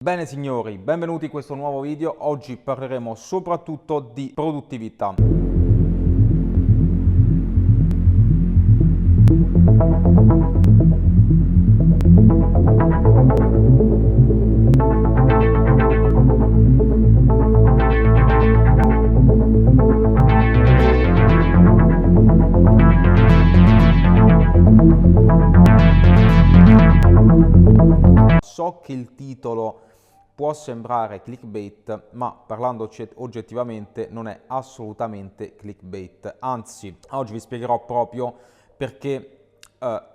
Bene signori, benvenuti in questo nuovo video. Oggi parleremo soprattutto di produttività. So che il titolo può sembrare clickbait, ma parlando oggettivamente non è assolutamente clickbait. Anzi, oggi vi spiegherò proprio perché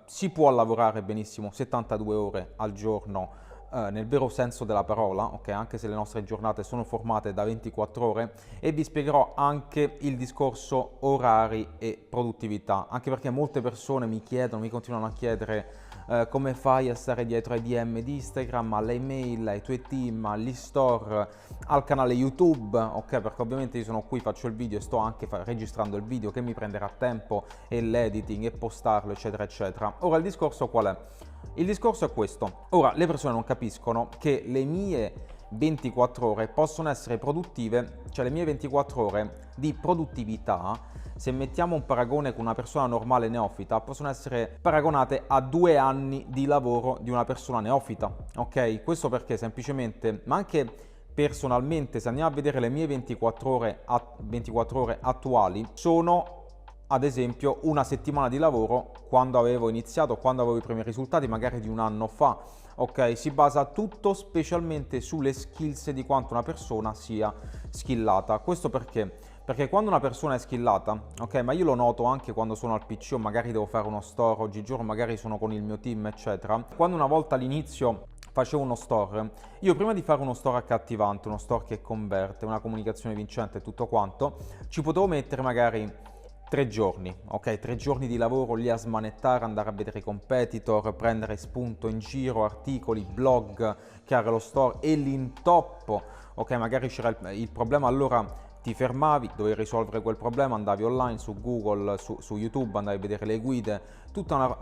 si può lavorare benissimo 72 ore al giorno nel vero senso della parola, ok? Anche se le nostre giornate sono formate da 24 ore, e vi spiegherò anche il discorso orari e produttività, anche perché molte persone mi continuano a chiedere come fai a stare dietro ai DM di Instagram, alle email, ai tuoi team, agli store, al canale YouTube, ok? Perché ovviamente io sono qui, faccio il video e sto anche registrando il video che mi prenderà tempo e l'editing e postarlo, eccetera, eccetera. Ora il discorso qual è? Il discorso è questo. Ora, le persone non capiscono che le mie 24 ore possono essere produttive, cioè le mie 24 ore di produttività, se mettiamo un paragone con una persona normale neofita, possono essere paragonate a 2 anni di lavoro di una persona neofita, ok? Questo perché semplicemente, ma anche personalmente, se andiamo a vedere le mie 24 ore attuali, sono ad esempio una settimana di lavoro quando avevo iniziato, quando avevo i primi risultati, magari di un anno fa. Ok, si basa tutto specialmente sulle skills di quanto una persona sia skillata. Questo perché? Perché quando una persona è skillata, ok, ma io lo noto anche quando sono al PC o magari devo fare uno store, oggigiorno magari sono con il mio team, eccetera. Quando una volta all'inizio facevo uno store, io prima di fare uno store accattivante, uno store che converte, una comunicazione vincente e tutto quanto, ci potevo mettere magari 3 giorni, ok? 3 giorni di lavoro lì a smanettare, andare a vedere i competitor, prendere spunto in giro, articoli, blog, creare lo store e l'intoppo, ok? Magari c'era il problema, allora ti fermavi, dovevi risolvere quel problema, andavi online su Google, su YouTube, andavi a vedere le guide,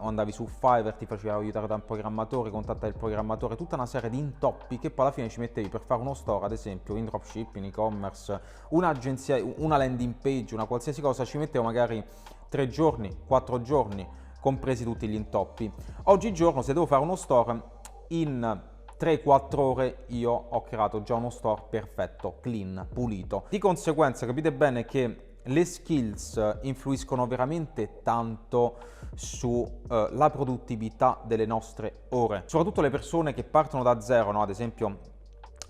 andavi su Fiverr, ti facevi aiutare da un programmatore, contattavi il programmatore, tutta una serie di intoppi che poi alla fine ci mettevi per fare uno store, ad esempio in dropshipping, e-commerce, un'agenzia, una landing page, una qualsiasi cosa, ci mettevo magari 3 giorni, 4 giorni, compresi tutti gli intoppi. Oggigiorno se devo fare uno store in 3-4 ore io ho creato già uno store perfetto, clean, pulito. Di conseguenza capite bene che le skills influiscono veramente tanto sulla produttività delle nostre ore. Soprattutto le persone che partono da zero, no? Ad esempio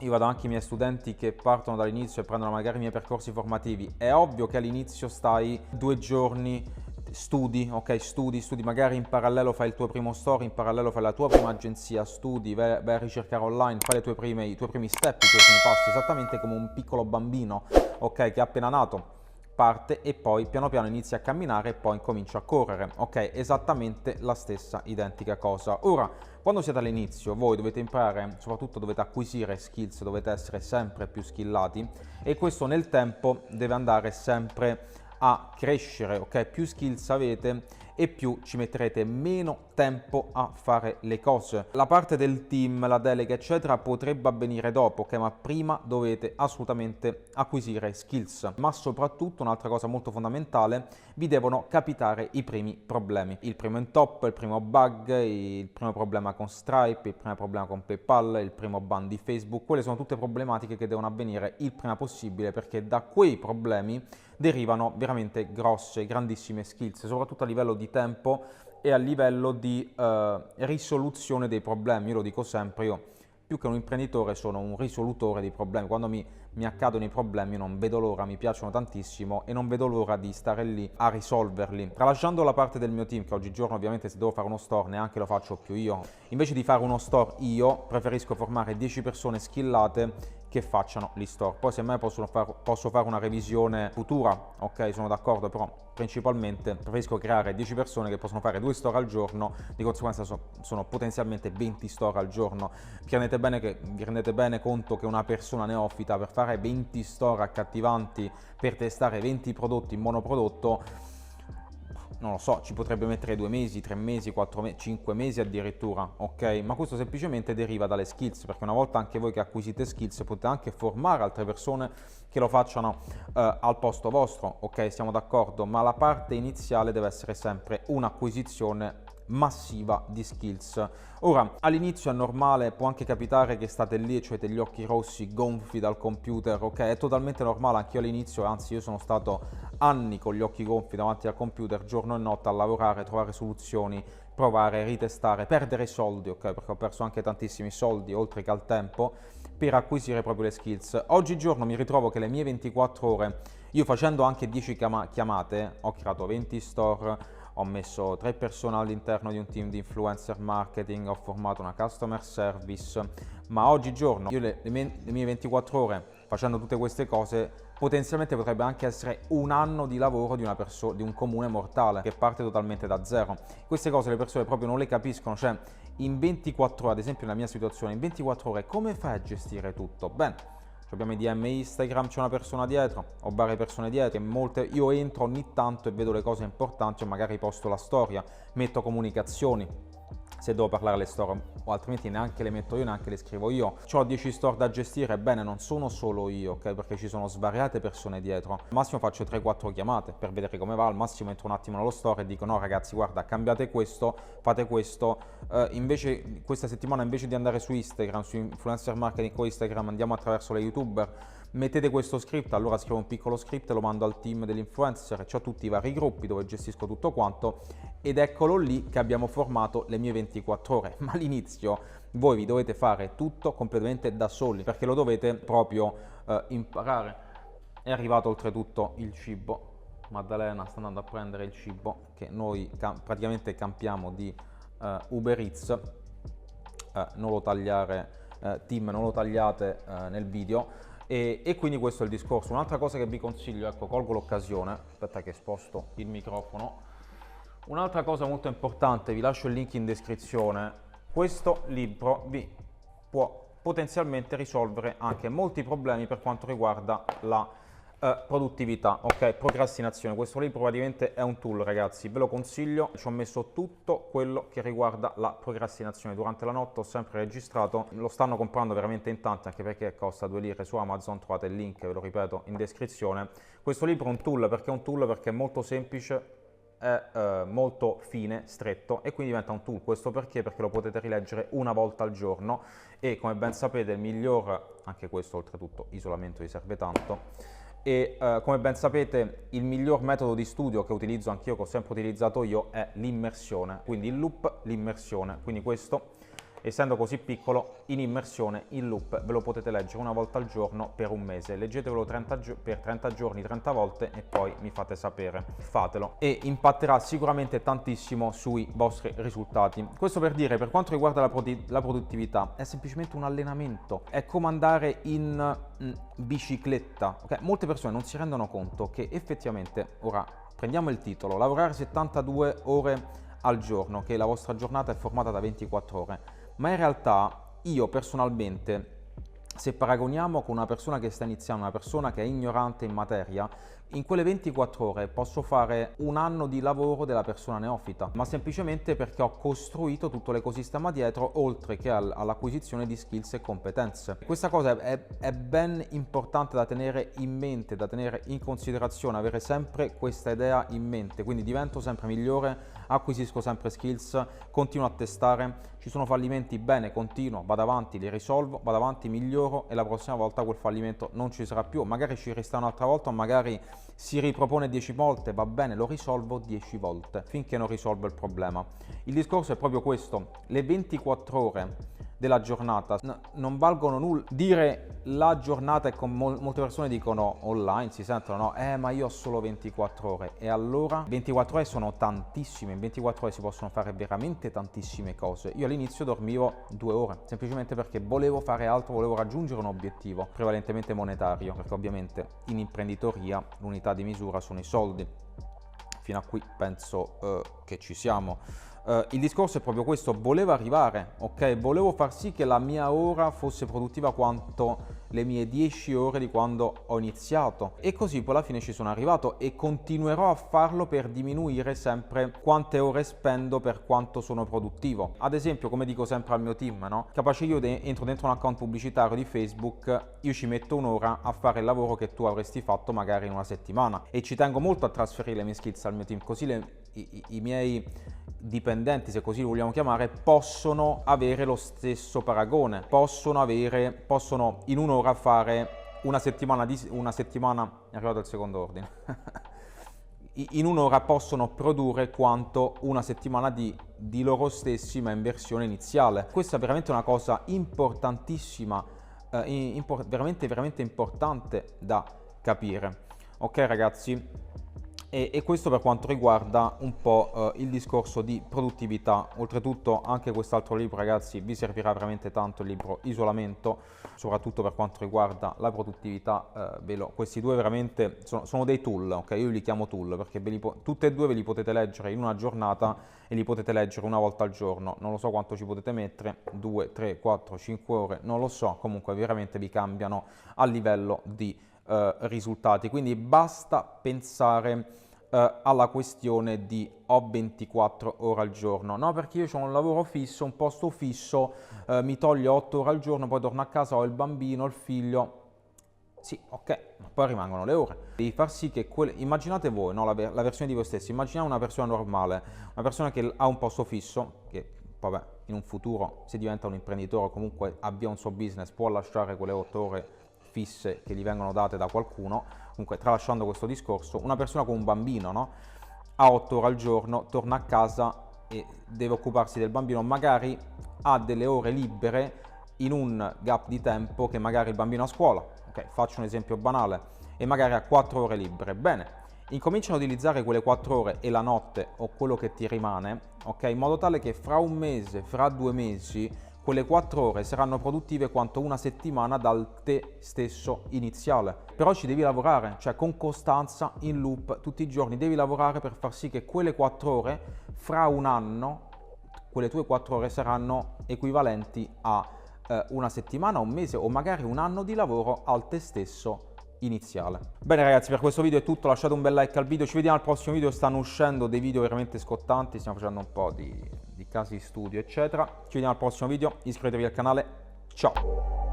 io vado anche i miei studenti che partono dall'inizio e prendono magari i miei percorsi formativi. È ovvio che all'inizio stai 2 giorni, studi, ok, studi, magari in parallelo fai il tuo primo store, in parallelo fai la tua prima agenzia, studi, vai a ricercare online, fai i tuoi primi step, i tuoi primi passi, esattamente come un piccolo bambino, ok, che è appena nato, parte e poi piano piano inizia a camminare e poi comincia a correre, ok, esattamente la stessa identica cosa. Ora, quando siete all'inizio, voi dovete imparare, soprattutto dovete acquisire skills, dovete essere sempre più skillati e questo nel tempo deve andare sempre a crescere, ok? Più skills avete e più ci metterete meno tempo a fare le cose. La parte del team, la delega, eccetera, potrebbe avvenire dopo, ok? Ma prima dovete assolutamente acquisire skills. Ma soprattutto, un'altra cosa molto fondamentale, vi devono capitare i primi problemi. Il primo intoppo, il primo bug, il primo problema con Stripe, il primo problema con PayPal, il primo ban di Facebook. Quelle sono tutte problematiche che devono avvenire il prima possibile perché da quei problemi derivano veramente grosse, grandissime skills, soprattutto a livello di tempo e a livello di risoluzione dei problemi. Io lo dico sempre, io più che un imprenditore sono un risolutore dei problemi. Quando mi accadono i problemi non vedo l'ora, mi piacciono tantissimo e non vedo l'ora di stare lì a risolverli. Tralasciando la parte del mio team, che oggigiorno ovviamente se devo fare uno store neanche lo faccio più io, invece di fare uno store io preferisco formare 10 persone skillate che facciano gli store. Poi semmai posso fare una revisione futura, ok, sono d'accordo, però principalmente preferisco creare 10 persone che possono fare 2 store al giorno, di conseguenza sono potenzialmente 20 store al giorno. Vi rendete bene conto che una persona neofita per fare 20 store accattivanti, per testare 20 prodotti in monoprodotto, non lo so, ci potrebbe mettere 2 mesi, 3 mesi, 4 mesi, 5 mesi addirittura, ok? Ma questo semplicemente deriva dalle skills, perché una volta anche voi che acquisite skills potete anche formare altre persone che lo facciano al posto vostro, ok? Siamo d'accordo, ma la parte iniziale deve essere sempre un'acquisizione massiva di skills. Ora, all'inizio è normale, può anche capitare che state lì e avete gli occhi rossi, gonfi dal computer, ok? È totalmente normale, anche io all'inizio, anzi io sono stato anni con gli occhi gonfi davanti al computer, giorno e notte a lavorare, trovare soluzioni, provare, ritestare, perdere soldi, ok? Perché ho perso anche tantissimi soldi, oltre che al tempo, per acquisire proprio le skills. Oggigiorno mi ritrovo che le mie 24 ore, io facendo anche 10 chiamate, ho creato 20 store, ho messo 3 persone all'interno di un team di influencer marketing, ho formato una customer service, ma oggigiorno io le mie 24 ore facendo tutte queste cose potenzialmente potrebbe anche essere un anno di lavoro di una persona, di un comune mortale che parte totalmente da zero. Queste cose le persone proprio non le capiscono, cioè in 24 ore, ad esempio nella mia situazione, in 24 ore come fai a gestire tutto? Bene, abbiamo i DM Instagram, c'è una persona dietro, ho varie persone dietro, io entro ogni tanto e vedo le cose importanti o magari posto la storia, metto comunicazioni se devo parlare alle store, o altrimenti neanche le metto io, neanche le scrivo io. Ho 10 store da gestire, bene, non sono solo io, ok? Perché ci sono svariate persone dietro. Al massimo faccio 3-4 chiamate per vedere come va, al massimo entro un attimo nello store e dico no ragazzi, guarda, cambiate questo, fate questo, invece questa settimana invece di andare su Instagram, su influencer marketing con Instagram, andiamo attraverso le YouTuber, mettete questo script, allora scrivo un piccolo script e lo mando al team dell'influencer, ho tutti i vari gruppi dove gestisco tutto quanto ed eccolo lì che abbiamo formato le mie 24 ore, ma all'inizio voi vi dovete fare tutto completamente da soli perché lo dovete proprio imparare. È arrivato oltretutto il cibo, Maddalena sta andando a prendere il cibo che noi praticamente campiamo di Uber Eats, non lo tagliare team, non lo tagliate nel video. E quindi questo è il discorso. Un'altra cosa che vi consiglio, ecco, colgo l'occasione, aspetta che sposto il microfono. Un'altra cosa molto importante, vi lascio il link in descrizione. Questo libro vi può potenzialmente risolvere anche molti problemi per quanto riguarda la produttività, ok? Procrastinazione. Questo libro praticamente è un tool, ragazzi, ve lo consiglio. Ci ho messo tutto quello che riguarda la procrastinazione. Durante la notte ho sempre registrato, lo stanno comprando veramente in tanti, anche perché costa 2 lire su Amazon, trovate il link, ve lo ripeto, in descrizione. Questo libro è un tool, perché è un tool? Perché è molto semplice, è molto fine, stretto e quindi diventa un tool. Questo perché? Perché lo potete rileggere una volta al giorno e come ben sapete il miglior, anche questo oltretutto isolamento vi serve tanto, e come ben sapete il miglior metodo di studio che utilizzo anch'io, che ho sempre utilizzato io, è l'immersione, quindi il loop, l'immersione, quindi questo essendo così piccolo, in immersione, in loop, ve lo potete leggere una volta al giorno per un mese. Leggetevelo per 30 giorni, 30 volte e poi mi fate sapere. Fatelo e impatterà sicuramente tantissimo sui vostri risultati. Questo per dire, per quanto riguarda la produttività, è semplicemente un allenamento. È come andare in bicicletta. Okay? Molte persone non si rendono conto che effettivamente, ora prendiamo il titolo, lavorare 72 ore al giorno, che la vostra giornata è formata da 24 ore. Ma in realtà io personalmente, se paragoniamo con una persona che sta iniziando, una persona che è ignorante in materia, in quelle 24 ore posso fare un anno di lavoro della persona neofita, ma semplicemente perché ho costruito tutto l'ecosistema dietro, oltre che all'acquisizione di skills e competenze. Questa cosa è ben importante da tenere in mente, da tenere in considerazione, avere sempre questa idea in mente, quindi divento sempre migliore, acquisisco sempre skills, continuo a testare, ci sono fallimenti, bene, continuo, vado avanti, li risolvo, vado avanti, miglioro e la prossima volta quel fallimento non ci sarà più, magari ci resta un'altra volta o magari si ripropone 10 volte, va bene, lo risolvo 10 volte finché non risolvo il problema. Il discorso è proprio questo, le 24 ore della giornata non valgono nulla. Dire la giornata è come molte persone dicono online, si sentono, no, ma io ho solo 24 ore. E allora 24 ore sono tantissime, in 24 ore si possono fare veramente tantissime cose. Io all'inizio dormivo 2 ore, semplicemente perché volevo fare altro, volevo raggiungere un obiettivo, prevalentemente monetario, perché ovviamente in imprenditoria l'unità di misura sono i soldi. Fino a qui penso che ci siamo. Il discorso è proprio questo, volevo arrivare, ok? Volevo far sì che la mia ora fosse produttiva quanto le mie 10 ore di quando ho iniziato, e così poi alla fine ci sono arrivato e continuerò a farlo per diminuire sempre quante ore spendo per quanto sono produttivo. Ad esempio, come dico sempre al mio team, no? Capace io entro dentro un account pubblicitario di Facebook, io ci metto un'ora a fare il lavoro che tu avresti fatto magari in una settimana, e ci tengo molto a trasferire le mie skills al mio team, così i miei dipendenti, se così li vogliamo chiamare, possono avere lo stesso paragone, possono in un'ora fare una settimana, è arrivato il secondo ordine, in un'ora possono produrre quanto una settimana di loro stessi, ma in versione iniziale. Questa è veramente una cosa importantissima, veramente veramente importante da capire. Ok ragazzi? E questo per quanto riguarda un po' il discorso di produttività. Oltretutto anche quest'altro libro, ragazzi, vi servirà veramente tanto, il libro Isolamento, soprattutto per quanto riguarda la produttività. Questi due veramente sono dei tool, ok? Io li chiamo tool perché tutte e due ve li potete leggere in una giornata e li potete leggere una volta al giorno. Non lo so quanto ci potete mettere, 2, 3, 4, 5 ore, non lo so, comunque veramente vi cambiano a livello di risultati. Quindi basta pensare alla questione di ho 24 ore al giorno, no, perché io ho un lavoro fisso, un posto fisso, mi toglie 8 ore al giorno, poi torno a casa, ho il bambino, il figlio. Sì, ok, ma poi rimangono le ore. Devi far sì che immaginate voi, no, la versione di voi stessi, immaginate una persona normale, una persona che ha un posto fisso, che vabbè, in un futuro se diventa un imprenditore o comunque abbia un suo business può lasciare quelle 8 ore fisse che gli vengono date da qualcuno. Comunque, tralasciando questo discorso, una persona con un bambino, no? Ha 8 ore al giorno, torna a casa e deve occuparsi del bambino, magari ha delle ore libere in un gap di tempo che magari il bambino è a scuola, ok? Faccio un esempio banale, e magari ha 4 ore libere. Bene, incominciano a utilizzare quelle 4 ore e la notte o quello che ti rimane, ok? In modo tale che fra un mese, fra 2 mesi, quelle 4 ore saranno produttive quanto una settimana dal te stesso iniziale. Però ci devi lavorare, cioè con costanza, in loop, tutti i giorni devi lavorare per far sì che quelle 4 ore fra un anno, quelle tue 4 ore saranno equivalenti a una settimana, un mese o magari un anno di lavoro al te stesso iniziale. Bene ragazzi, per questo video è tutto, lasciate un bel like al video, ci vediamo al prossimo video, stanno uscendo dei video veramente scottanti, stiamo facendo un po' di casi studio eccetera, ci vediamo al prossimo video, iscrivetevi al canale, ciao!